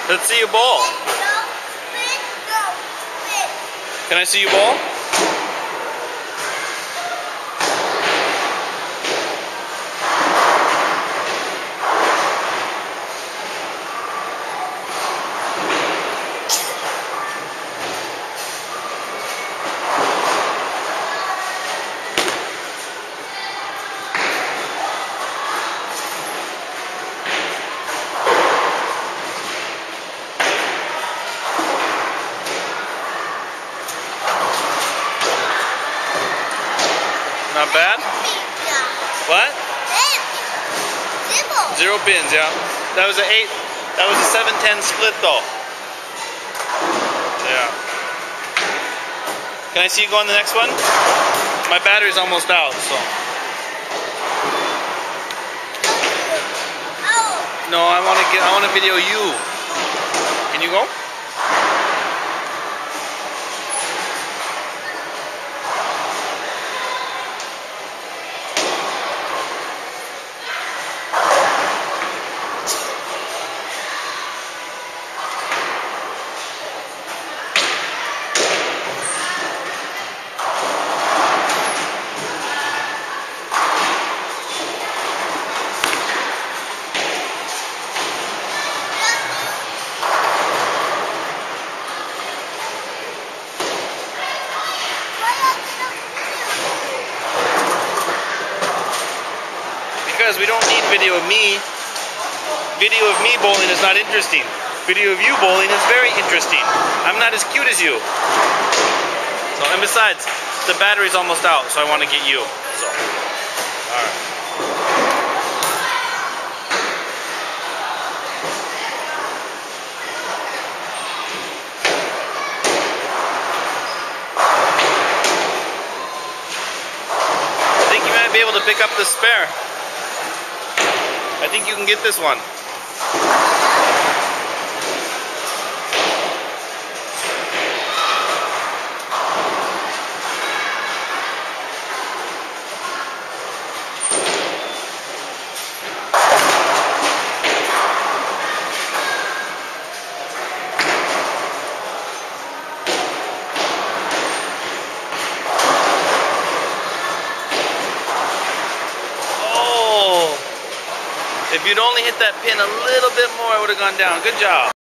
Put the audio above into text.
Let's see you bowl. Can I see you bowl? Not bad? What? 0 pins, yeah. That was a 7-10 split though. Yeah. Can I see you go on the next one? My battery's almost out, so. No, I want to video you. Can you go? Because we don't need video of me. Video of me bowling is not interesting. Video of you bowling is very interesting. I'm not as cute as you. So, and besides, the battery's almost out, so I want to get you. So, alright. I think you might be able to pick up the spare. I think you can get this one. If you'd only hit that pin a little bit more, it would have gone down. Good job.